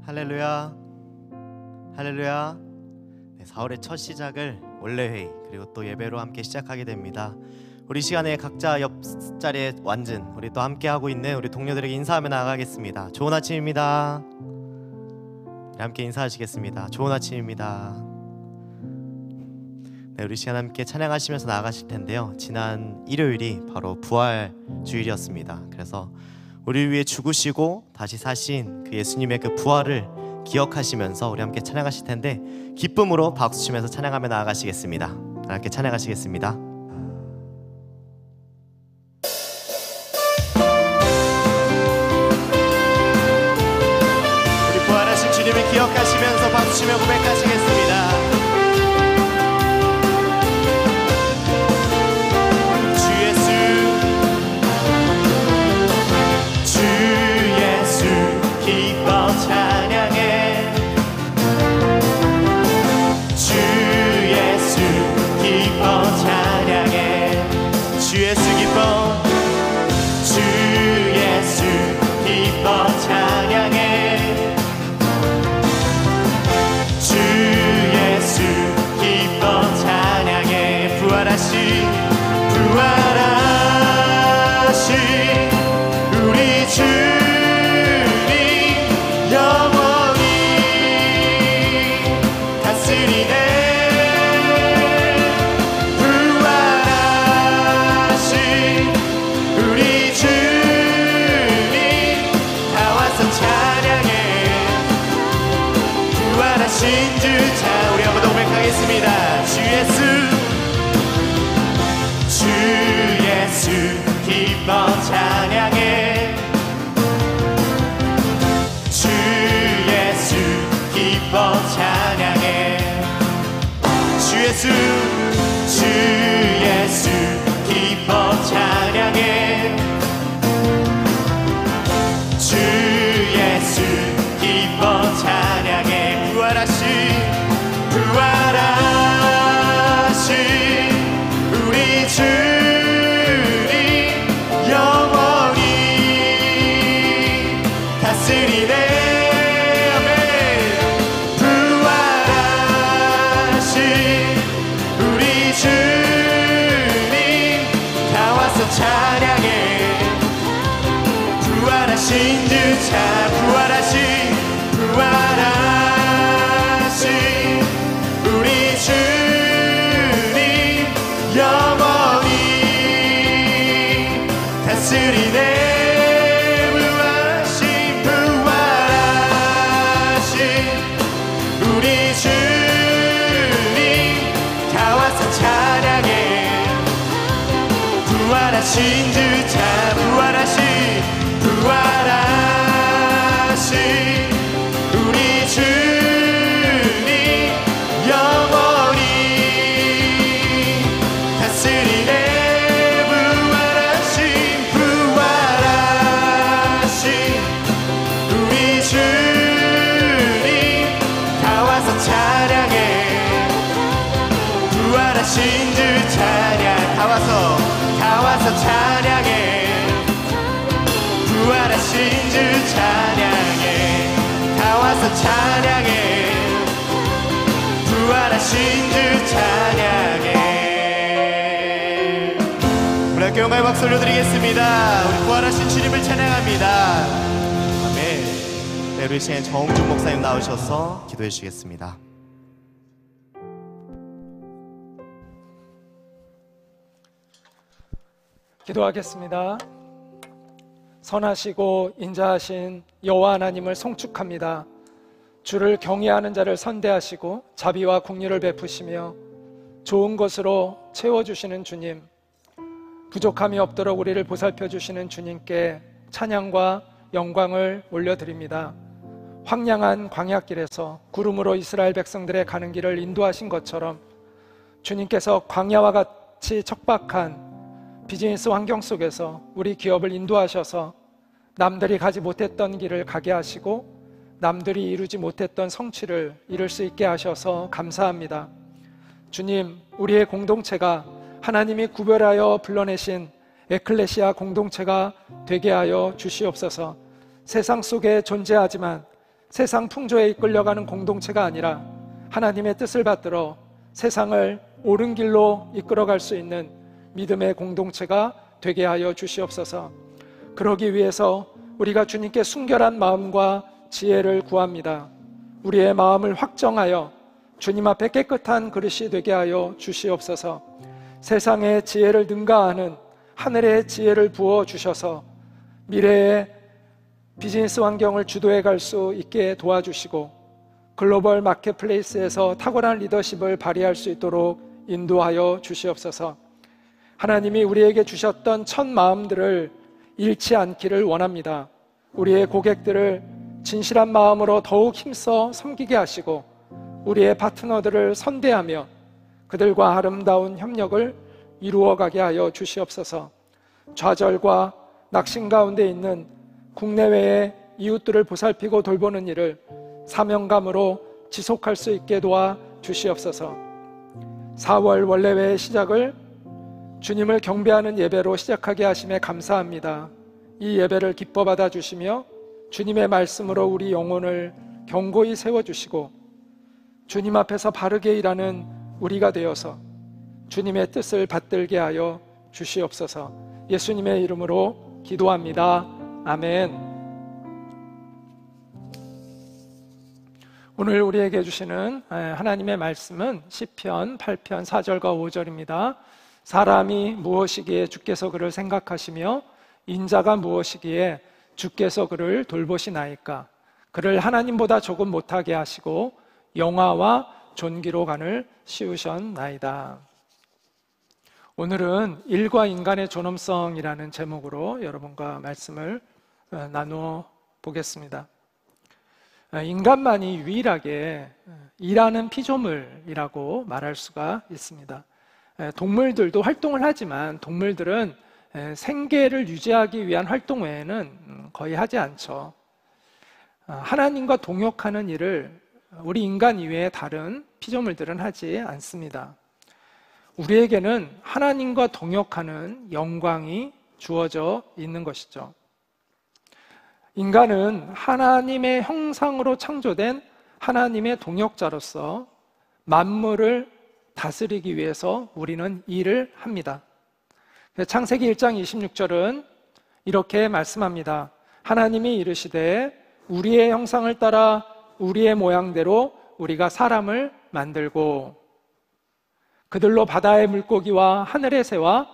할렐루야, 할렐루야. 네, 4월의 첫 시작을 원래회의 그리고 또 예배로 함께 시작하게 됩니다. 우리 시간에 각자 옆자리에 앉은 우리 또 함께 하고 있는 우리 동료들에게 인사하며 나가겠습니다. 좋은 아침입니다. 네, 함께 인사하시겠습니다. 좋은 아침입니다. 네, 우리 시간 함께 찬양하시면서 나아가실 텐데요. 지난 일요일이 바로 부활 주일이었습니다. 그래서 우리 위해 죽으시고 다시 사신 그 예수님의 그 부활을 기억하시면서 우리 함께 찬양하실 텐데, 기쁨으로 박수 치면서 찬양하며 나아가시겠습니다. 함께 찬양하시겠습니다. 우리 부활하신 주님을 기억하시면서 박수 치며 고백하시겠습니다. 주 예수 기뻐 찬양해. 주 예수 기뻐 찬양해. 부활하신 우리 주님 영원히 다스리네. 부활하신 우리 주님 영원히 다스리네. 부활하신 우리 주님 다 와서 찬양해. 부활하신 주자 부활하신 우리 주님 영원히 다스리네. 부활하신 우리 주님 다 와서 찬양해. 부활하신 주 찬양 다 와서 찬양해. 부활하신 주 찬양해. 다 와서 찬양해. 부활하신 주 찬양해. 우리 함께 영광의 박수 올려드리겠습니다. 우리 부활하신 주님을 찬양합니다. 아멘. 네, 우리 시간 정웅준 목사님 나오셔서 기도해 주시겠습니다. 기도하겠습니다. 선하시고 인자하신 여호와 하나님을 송축합니다. 주를 경외하는 자를 선대하시고 자비와 긍휼을 베푸시며 좋은 것으로 채워주시는 주님, 부족함이 없도록 우리를 보살펴 주시는 주님께 찬양과 영광을 올려드립니다. 황량한 광야길에서 구름으로 이스라엘 백성들의 가는 길을 인도하신 것처럼 주님께서 광야와 같이 척박한 비즈니스 환경 속에서 우리 기업을 인도하셔서 남들이 가지 못했던 길을 가게 하시고 남들이 이루지 못했던 성취를 이룰 수 있게 하셔서 감사합니다. 주님, 우리의 공동체가 하나님이 구별하여 불러내신 에클레시아 공동체가 되게 하여 주시옵소서. 세상 속에 존재하지만 세상 풍조에 이끌려가는 공동체가 아니라 하나님의 뜻을 받들어 세상을 옳은 길로 이끌어갈 수 있는 믿음의 공동체가 되게 하여 주시옵소서. 그러기 위해서 우리가 주님께 순결한 마음과 지혜를 구합니다. 우리의 마음을 확정하여 주님 앞에 깨끗한 그릇이 되게 하여 주시옵소서. 세상의 지혜를 능가하는 하늘의 지혜를 부어 주셔서 미래의 비즈니스 환경을 주도해 갈 수 있게 도와주시고 글로벌 마켓플레이스에서 탁월한 리더십을 발휘할 수 있도록 인도하여 주시옵소서. 하나님이 우리에게 주셨던 첫 마음들을 잃지 않기를 원합니다. 우리의 고객들을 진실한 마음으로 더욱 힘써 섬기게 하시고 우리의 파트너들을 선대하며 그들과 아름다운 협력을 이루어가게 하여 주시옵소서. 좌절과 낙심 가운데 있는 국내외의 이웃들을 보살피고 돌보는 일을 사명감으로 지속할 수 있게 도와 주시옵소서. 4월 원래회의 시작을 주님을 경배하는 예배로 시작하게 하심에 감사합니다. 이 예배를 기뻐 받아 주시며 주님의 말씀으로 우리 영혼을 견고히 세워주시고 주님 앞에서 바르게 일하는 우리가 되어서 주님의 뜻을 받들게 하여 주시옵소서. 예수님의 이름으로 기도합니다. 아멘. 오늘 우리에게 주시는 하나님의 말씀은 시편 8편 4절과 5절입니다. 사람이 무엇이기에 주께서 그를 생각하시며 인자가 무엇이기에 주께서 그를 돌보시나이까. 그를 하나님보다 조금 못하게 하시고 영화와 존귀로 간을 씌우셨나이다. 오늘은 일과 인간의 존엄성이라는 제목으로 여러분과 말씀을 나누어 보겠습니다. 인간만이 유일하게 일하는 피조물이라고 말할 수가 있습니다. 동물들도 활동을 하지만 동물들은 생계를 유지하기 위한 활동 외에는 거의 하지 않죠. 하나님과 동역하는 일을 우리 인간 이외의 다른 피조물들은 하지 않습니다. 우리에게는 하나님과 동역하는 영광이 주어져 있는 것이죠. 인간은 하나님의 형상으로 창조된 하나님의 동역자로서 만물을 다스리기 위해서 우리는 일을 합니다. 창세기 1장 26절은 이렇게 말씀합니다. 하나님이 이르시되 우리의 형상을 따라 우리의 모양대로 우리가 사람을 만들고 그들로 바다의 물고기와 하늘의 새와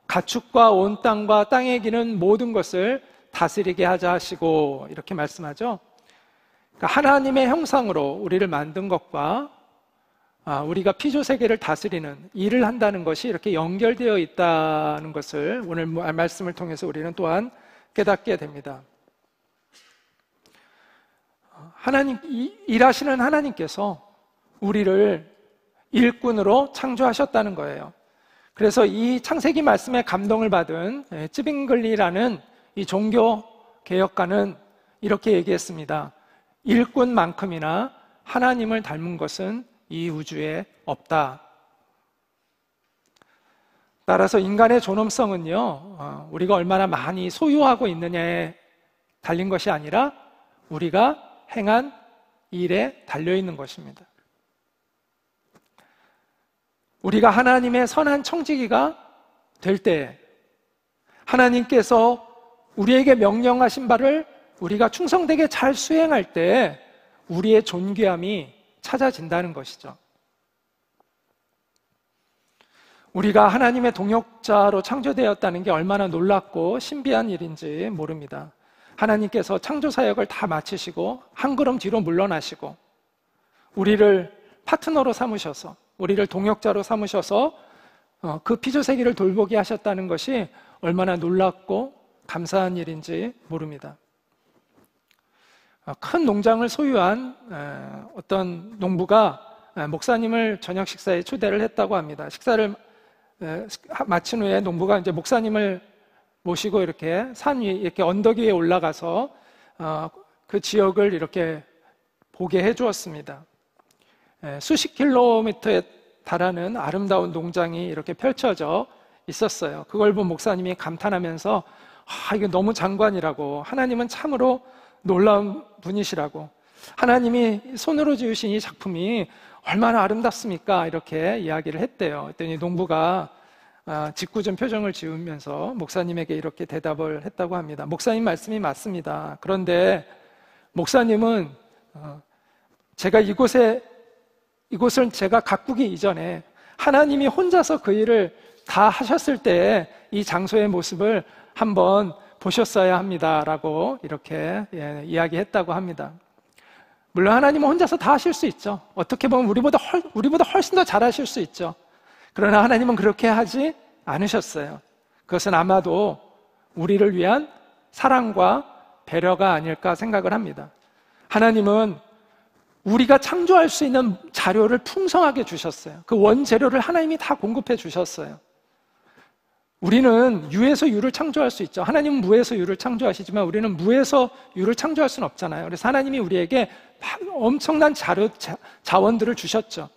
가축과 온 땅과 땅에 기는 모든 것을 다스리게 하자 하시고 이렇게 말씀하죠. 그러니까 하나님의 형상으로 우리를 만든 것과 우리가 피조세계를 다스리는 일을 한다는 것이 이렇게 연결되어 있다는 것을 오늘 말씀을 통해서 우리는 또한 깨닫게 됩니다. 일하시는 하나님께서 우리를 일꾼으로 창조하셨다는 거예요. 그래서 이 창세기 말씀에 감동을 받은 쯔빙글리라는 이 종교 개혁가는 이렇게 얘기했습니다. 일꾼만큼이나 하나님을 닮은 것은 이 우주에 없다. 따라서 인간의 존엄성은요, 우리가 얼마나 많이 소유하고 있느냐에 달린 것이 아니라 우리가 행한 일에 달려있는 것입니다. 우리가 하나님의 선한 청지기가 될 때 하나님께서 우리에게 명령하신 바를 우리가 충성되게 잘 수행할 때 우리의 존귀함이 찾아진다는 것이죠. 우리가 하나님의 동역자로 창조되었다는 게 얼마나 놀랍고 신비한 일인지 모릅니다. 하나님께서 창조사역을 다 마치시고 한 걸음 뒤로 물러나시고 우리를 파트너로 삼으셔서 우리를 동역자로 삼으셔서 그 피조세계를 돌보게 하셨다는 것이 얼마나 놀랍고 감사한 일인지 모릅니다. 큰 농장을 소유한 어떤 농부가 목사님을 저녁 식사에 초대를 했다고 합니다. 식사를 마친 후에 농부가 이제 목사님을 모시고 이렇게 산 위에 이렇게 언덕 위에 올라가서 그 지역을 이렇게 보게 해 주었습니다. 수십 킬로미터에 달하는 아름다운 농장이 이렇게 펼쳐져 있었어요. 그걸 본 목사님이 감탄하면서 이게 너무 장관이라고, 하나님은 참으로 놀라운 분이시라고, 하나님이 손으로 지으신 이 작품이 얼마나 아름답습니까? 이렇게 이야기를 했대요. 그랬더니 농부가 짓궂은 표정을 지으면서 목사님에게 이렇게 대답을 했다고 합니다. 목사님 말씀이 맞습니다. 그런데 목사님은 제가 이곳을 제가 가꾸기 이전에 하나님이 혼자서 그 일을 다 하셨을 때 이 장소의 모습을 한번 보셨어야 합니다라고 이렇게 이야기했다고 합니다. 물론 하나님은 혼자서 다 하실 수 있죠. 어떻게 보면 우리보다 훨씬 더 잘하실 수 있죠. 그러나 하나님은 그렇게 하지 않으셨어요. 그것은 아마도 우리를 위한 사랑과 배려가 아닐까 생각을 합니다. 하나님은 우리가 창조할 수 있는 자료를 풍성하게 주셨어요. 그 원재료를 하나님이 다 공급해 주셨어요. 우리는 유에서 유를 창조할 수 있죠. 하나님은 무에서 유를 창조하시지만 우리는 무에서 유를 창조할 수는 없잖아요. 그래서 하나님이 우리에게 엄청난 자원들을 주셨죠.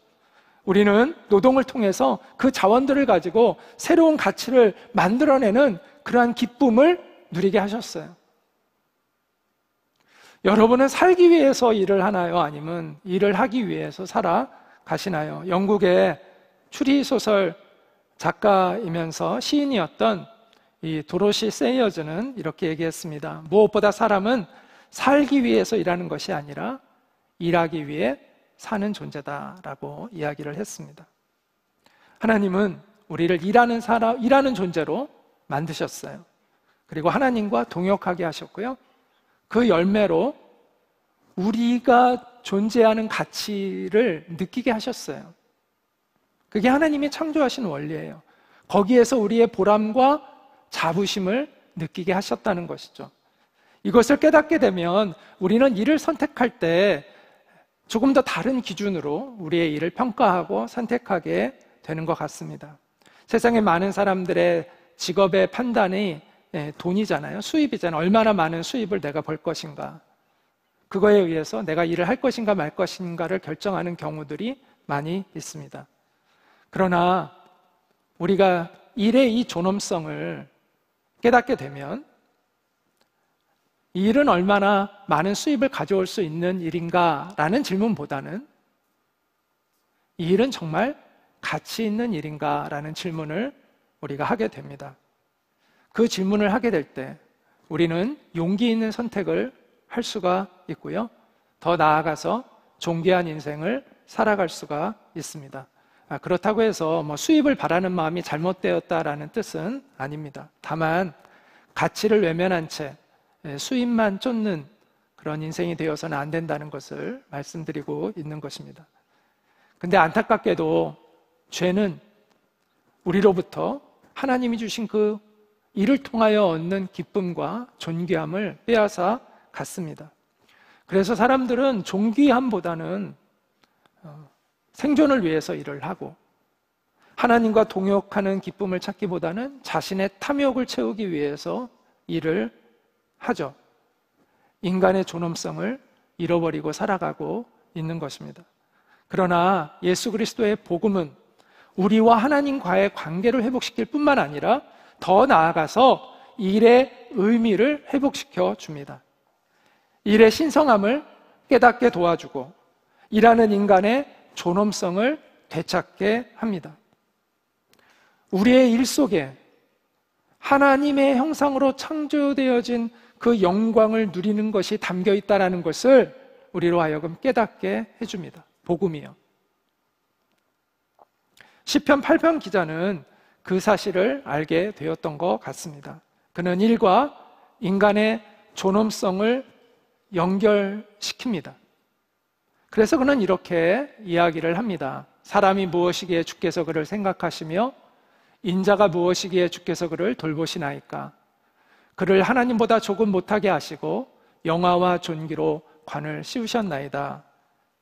우리는 노동을 통해서 그 자원들을 가지고 새로운 가치를 만들어내는 그러한 기쁨을 누리게 하셨어요. 여러분은 살기 위해서 일을 하나요? 아니면 일을 하기 위해서 살아가시나요? 영국의 추리소설 작가이면서 시인이었던 이 도로시 세이어즈는 이렇게 얘기했습니다. 무엇보다 사람은 살기 위해서 일하는 것이 아니라 일하기 위해 사는 존재다라고 이야기를 했습니다. 하나님은 우리를 일하는 존재로 만드셨어요. 그리고 하나님과 동역하게 하셨고요. 그 열매로 우리가 존재하는 가치를 느끼게 하셨어요. 그게 하나님이 창조하신 원리예요. 거기에서 우리의 보람과 자부심을 느끼게 하셨다는 것이죠. 이것을 깨닫게 되면 우리는 일을 선택할 때 조금 더 다른 기준으로 우리의 일을 평가하고 선택하게 되는 것 같습니다. 세상에 많은 사람들의 직업의 판단이 돈이잖아요. 수입이잖아요. 얼마나 많은 수입을 내가 벌 것인가. 그거에 의해서 내가 일을 할 것인가 말 것인가를 결정하는 경우들이 많이 있습니다. 그러나 우리가 일의 이 존엄성을 깨닫게 되면 이 일은 얼마나 많은 수입을 가져올 수 있는 일인가라는 질문보다는 이 일은 정말 가치 있는 일인가라는 질문을 우리가 하게 됩니다. 그 질문을 하게 될 때 우리는 용기 있는 선택을 할 수가 있고요. 더 나아가서 존귀한 인생을 살아갈 수가 있습니다. 그렇다고 해서 수입을 바라는 마음이 잘못되었다라는 뜻은 아닙니다. 다만 가치를 외면한 채 수입만 쫓는 그런 인생이 되어서는 안 된다는 것을 말씀드리고 있는 것입니다. 근데 안타깝게도 죄는 우리로부터 하나님이 주신 그 일을 통하여 얻는 기쁨과 존귀함을 빼앗아 갔습니다. 그래서 사람들은 존귀함보다는 생존을 위해서 일을 하고 하나님과 동역하는 기쁨을 찾기보다는 자신의 탐욕을 채우기 위해서 일을 하죠. 인간의 존엄성을 잃어버리고 살아가고 있는 것입니다. 그러나 예수 그리스도의 복음은 우리와 하나님과의 관계를 회복시킬 뿐만 아니라 더 나아가서 일의 의미를 회복시켜 줍니다. 일의 신성함을 깨닫게 도와주고 일하는 인간의 존엄성을 되찾게 합니다. 우리의 일 속에 하나님의 형상으로 창조되어진 그 영광을 누리는 것이 담겨 있다는 것을 우리로 하여금 깨닫게 해줍니다. 복음이요. 시편 8편 기자는 그 사실을 알게 되었던 것 같습니다. 그는 일과 인간의 존엄성을 연결시킵니다. 그래서 그는 이렇게 이야기를 합니다. 사람이 무엇이기에 주께서 그를 생각하시며 인자가 무엇이기에 주께서 그를 돌보시나이까. 그를 하나님보다 조금 못하게 하시고 영화와 존귀로 관을 씌우셨나이다.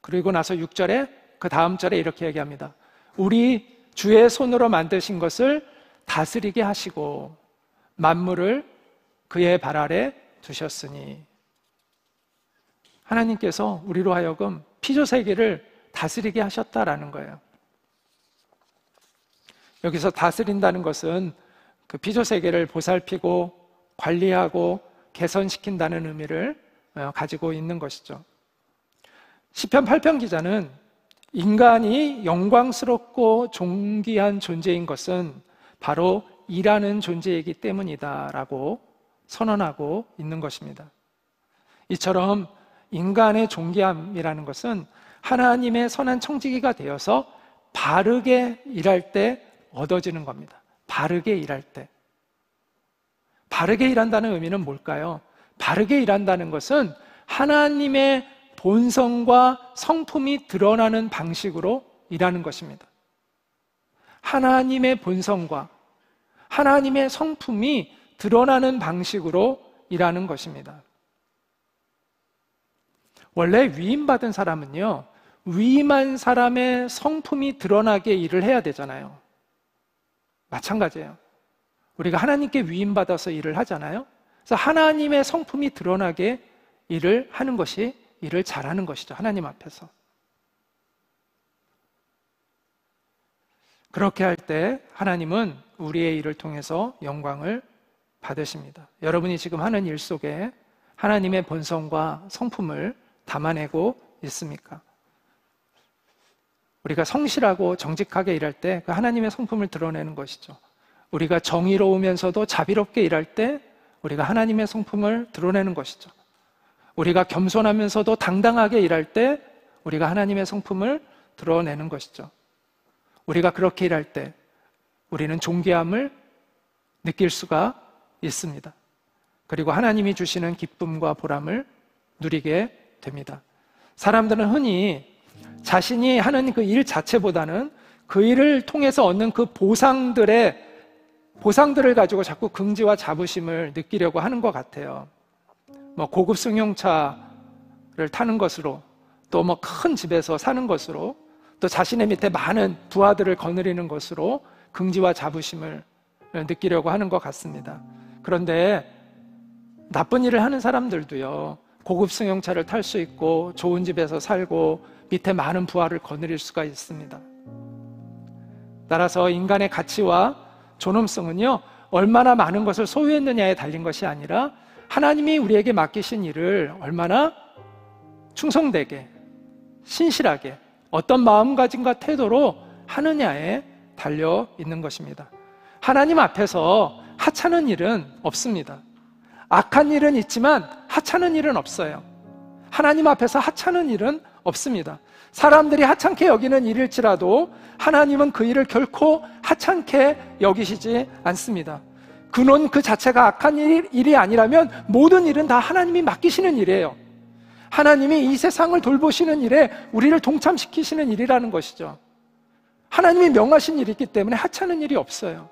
그리고 나서 6절에 그 다음 절에 이렇게 얘기합니다. 우리 주의 손으로 만드신 것을 다스리게 하시고 만물을 그의 발 아래 두셨으니. 하나님께서 우리로 하여금 피조세계를 다스리게 하셨다라는 거예요. 여기서 다스린다는 것은 그 피조세계를 보살피고 관리하고 개선시킨다는 의미를 가지고 있는 것이죠. 시편 8편 기자는 인간이 영광스럽고 존귀한 존재인 것은 바로 일하는 존재이기 때문이다라고 선언하고 있는 것입니다. 이처럼 인간의 존귀함이라는 것은 하나님의 선한 청지기가 되어서 바르게 일할 때 얻어지는 겁니다. 바르게 일할 때. 바르게 일한다는 의미는 뭘까요? 바르게 일한다는 것은 하나님의 본성과 성품이 드러나는 방식으로 일하는 것입니다. 하나님의 본성과 하나님의 성품이 드러나는 방식으로 일하는 것입니다. 원래 위임받은 사람은요, 위임한 사람의 성품이 드러나게 일을 해야 되잖아요. 마찬가지예요. 우리가 하나님께 위임받아서 일을 하잖아요. 그래서 하나님의 성품이 드러나게 일을 하는 것이 일을 잘하는 것이죠. 하나님 앞에서. 그렇게 할 때 하나님은 우리의 일을 통해서 영광을 받으십니다. 여러분이 지금 하는 일 속에 하나님의 본성과 성품을 담아내고 있습니까? 우리가 성실하고 정직하게 일할 때 그 하나님의 성품을 드러내는 것이죠. 우리가 정의로우면서도 자비롭게 일할 때 우리가 하나님의 성품을 드러내는 것이죠. 우리가 겸손하면서도 당당하게 일할 때 우리가 하나님의 성품을 드러내는 것이죠. 우리가 그렇게 일할 때 우리는 존귀함을 느낄 수가 있습니다. 그리고 하나님이 주시는 기쁨과 보람을 누리게 됩니다. 사람들은 흔히 자신이 하는 그 일 자체보다는 그 일을 통해서 얻는 그 보상들을 가지고 자꾸 긍지와 자부심을 느끼려고 하는 것 같아요. 고급 승용차를 타는 것으로, 또 큰 집에서 사는 것으로, 또 자신의 밑에 많은 부하들을 거느리는 것으로 긍지와 자부심을 느끼려고 하는 것 같습니다. 그런데 나쁜 일을 하는 사람들도요, 고급 승용차를 탈 수 있고 좋은 집에서 살고 밑에 많은 부하를 거느릴 수가 있습니다. 따라서 인간의 가치와 존엄성은요, 얼마나 많은 것을 소유했느냐에 달린 것이 아니라 하나님이 우리에게 맡기신 일을 얼마나 충성되게, 신실하게, 어떤 마음가짐과 태도로 하느냐에 달려 있는 것입니다. 하나님 앞에서 하찮은 일은 없습니다. 악한 일은 있지만 하찮은 일은 없어요. 하나님 앞에서 하찮은 일은 없습니다. 사람들이 하찮게 여기는 일일지라도 하나님은 그 일을 결코 하찮게 여기시지 않습니다. 그는 그 자체가 악한 일이 아니라면 모든 일은 다 하나님이 맡기시는 일이에요. 하나님이 이 세상을 돌보시는 일에 우리를 동참시키시는 일이라는 것이죠. 하나님이 명하신 일이 있기 때문에 하찮은 일이 없어요.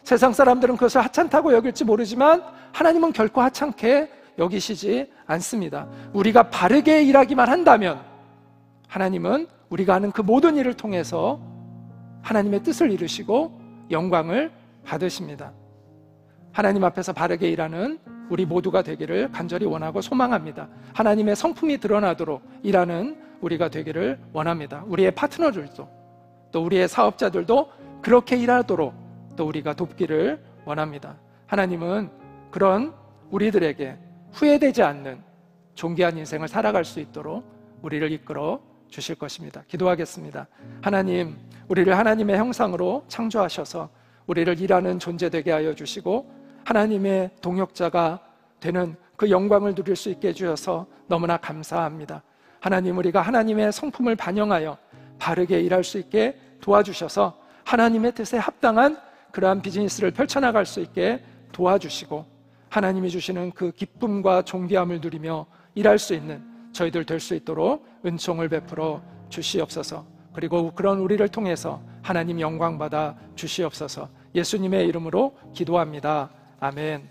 세상 사람들은 그것을 하찮다고 여길지 모르지만 하나님은 결코 하찮게 여기시지 않습니다. 우리가 바르게 일하기만 한다면 하나님은 우리가 하는 그 모든 일을 통해서 하나님의 뜻을 이루시고 영광을 받으십니다. 하나님 앞에서 바르게 일하는 우리 모두가 되기를 간절히 원하고 소망합니다. 하나님의 성품이 드러나도록 일하는 우리가 되기를 원합니다. 우리의 파트너들도, 또 우리의 사업자들도 그렇게 일하도록 또 우리가 돕기를 원합니다. 하나님은 그런 우리들에게 후회되지 않는 존귀한 인생을 살아갈 수 있도록 우리를 이끌어 주실 것입니다. 기도하겠습니다. 하나님, 우리를 하나님의 형상으로 창조하셔서 우리를 일하는 존재 되게 하여 주시고 하나님의 동역자가 되는 그 영광을 누릴 수 있게 해주셔서 너무나 감사합니다. 하나님, 우리가 하나님의 성품을 반영하여 바르게 일할 수 있게 도와주셔서 하나님의 뜻에 합당한 그러한 비즈니스를 펼쳐나갈 수 있게 도와주시고 하나님이 주시는 그 기쁨과 존귀함을 누리며 일할 수 있는 저희들 될 수 있도록 은총을 베풀어 주시옵소서. 그리고 그런 우리를 통해서 하나님 영광 받아 주시옵소서. 예수님의 이름으로 기도합니다. 아멘.